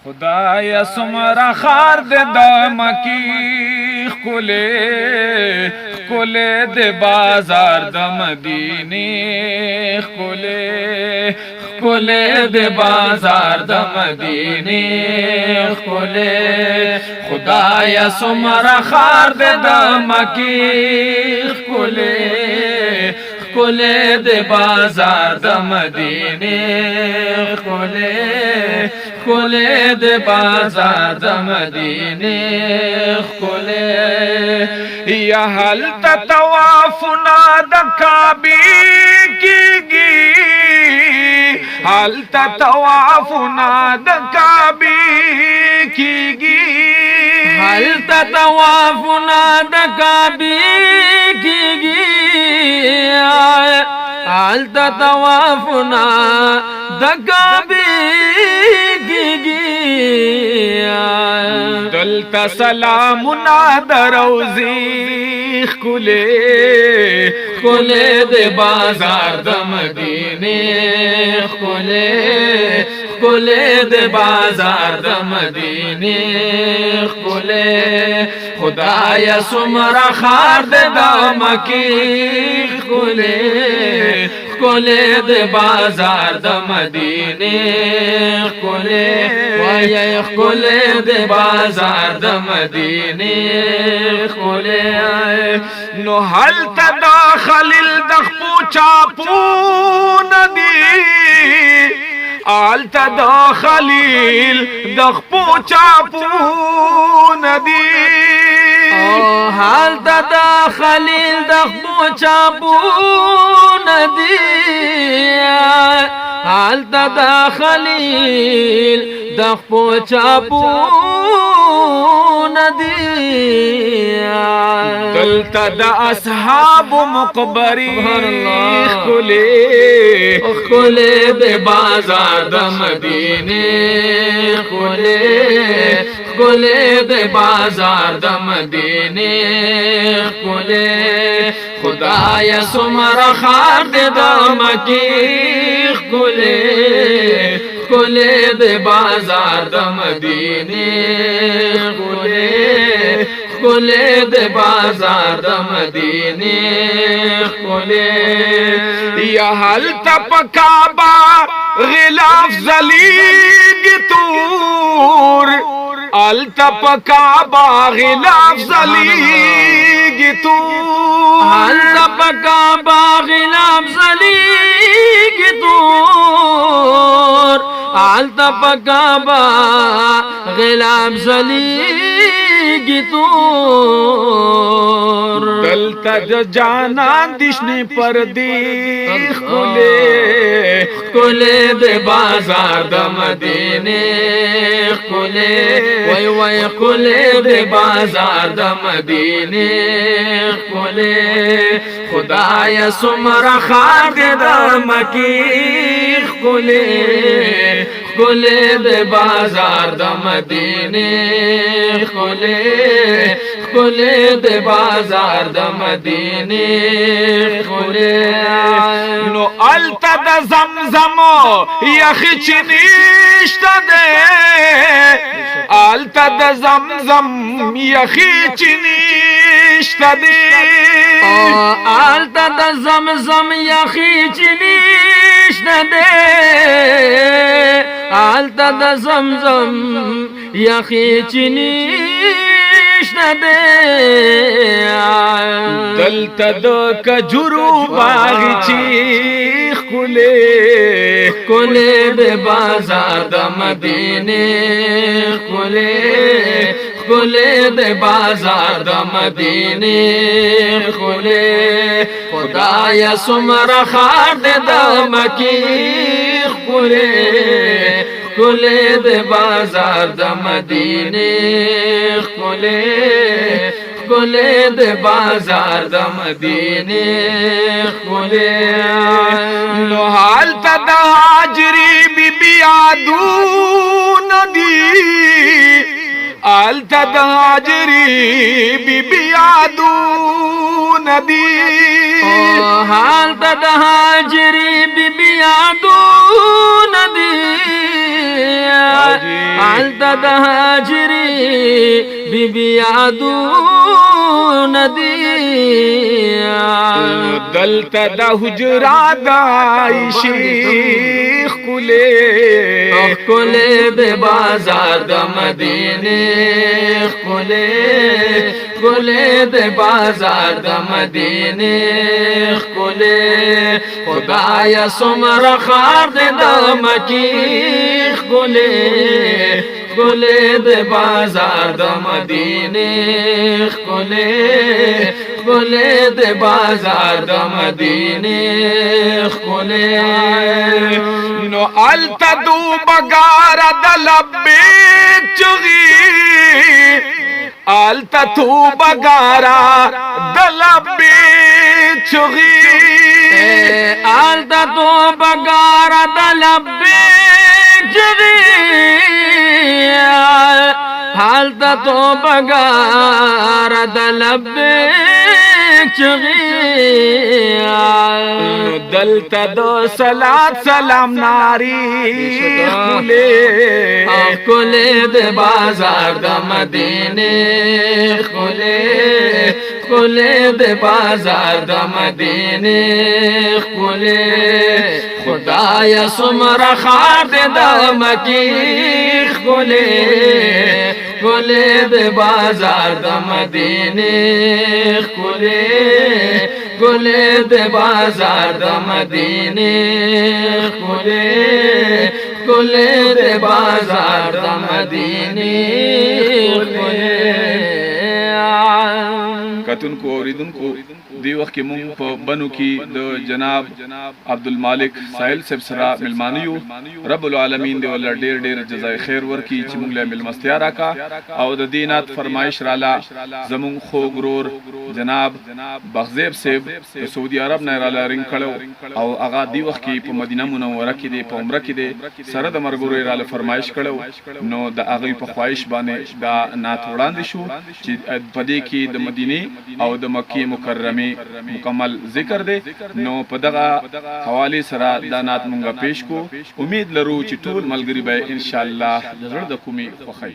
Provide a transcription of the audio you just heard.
خدایا سمرا خار دے دمکی خلے خلے دے بازار د مدینے خلے خلے دے بازار د مدینے خلے خدایا سمرا خار دے دمکی خلے خلے دے بازار د مدینے خلے خلے دے بازار د مدینے خلے یا حل تطوافنا د کعبے کیگی حل تطوافنا د کعبے کیگی حل تطوافنا د کعبے کیگی حل تطوافنا د کعبے کیگی دلتا سلامنا د روزی خلے خلے دے بازار د مدینے خلے خلے دے بازار د مدینے خلے خدایا سمرا خار دے دمکی خلے خلے دے بازار د مدینے خلے وای خلے دے بازار د مدینے خلے نو هل تداخل الدخپو چاپو ندی آل تداخل الدخپو چاپو ندی حال تداخل الدخپو چاپو ندی حال تداخل الدخپو چاپو ندی دلتا دا اصحاب مقبری خلے خلے دے بازار د مدینے خلے خلے دے بازار د مدینے خلے خدایا سمرا خار دے دمکی خلے خلے دے بازار د مدینے خلے خلے دے بازار د مدینے خلے یا حل تپ کعبہ غلاف زلیگ تور التپ کعبہ غلاف زلیگ تور التپ کعبہ غلاف زلیگ تور التپ کعبہ غلاف زلیگ تور دلتا جانان دشنے پردی خلے خلے دے بازار د مدینے خلے وای وای خلے دے بازار د مدینے خلے خدایا سمرا خار دے دمکی خلے خلے دے بازار د مدینے خلے خلے دے بازار د مدینے خلے نو التا دا زمزم یخی چنیشتا دے التا دا زمزم یخی چنیشتا دے التا دا زمزم یخی چنیشتا دے التا دا زمزم یخی چنیشتا دے دلتا دا کجرو باغی چیخ کلے خلے دے بازار د مدینے خلے خلے دے بازار د مدینے خلے خدایا سمرا خار دے دمکی خلے خلے دے بازار د مدینے خلے خلے دے بازار د مدینے خلے نو حال تا دا حاجری بی بی آدو ندی آل تا دا حاجری بی بی آدو ندی حال تد هاجری بی بی یادو ندی حال تد هاجری بی بی یادو ندی دلتا دا حجرات عائشی خلے دے بازار دا مدینے خلے دے بازار دا مدینے خلے خدایا سمر خار دے دا مکی خلے دے بازار دا مدینے خلے دے بازار دا مدینے خلے نو التا دو بگارا دا لبیک چغی التا تو بگارا دا لبیک چغی التا تو بگارا دا لبیک چغی التا تو بگارا دا لبیک چغی دلتا دو صلات سلام ناری خلے دے بازار دا مدینے خلے دے بازار دا مدینے خلے خدایا سمر خار دے دا مکی خلے دے بازار دا مدینے خلے دے بازار دا مدینے خلے دے بازار دا مدینے کتن کو اوریدن کو دی وقت کې مونږ په بنو کې د جناب عبدالمالک ساحل صاحب سره ملمانیو رب العالمین دی ول ډیر ډیر جزای خیر ورکی چې مونږ له ملمستیا راکا او د دینات فرمایش رالا زمون خو غرور جناب بغزیب صاحب سعودي عرب نه رالا رنگ کړو او هغه دی وخت کې په مدینه منوره کې دی په عمره کې دی سره د مرګوري رالا فرمایش کړو نو د هغه په خواهش باندې دا نات وړاندې شو چې په دې کې د مدینه او د مکه مکرمه مکمل ذکر دے نو په دغه حواله سره دا نات مونږه پیش کو امید لرو چې ټول ملګری به ان شاء الله زړه د کومي خوخی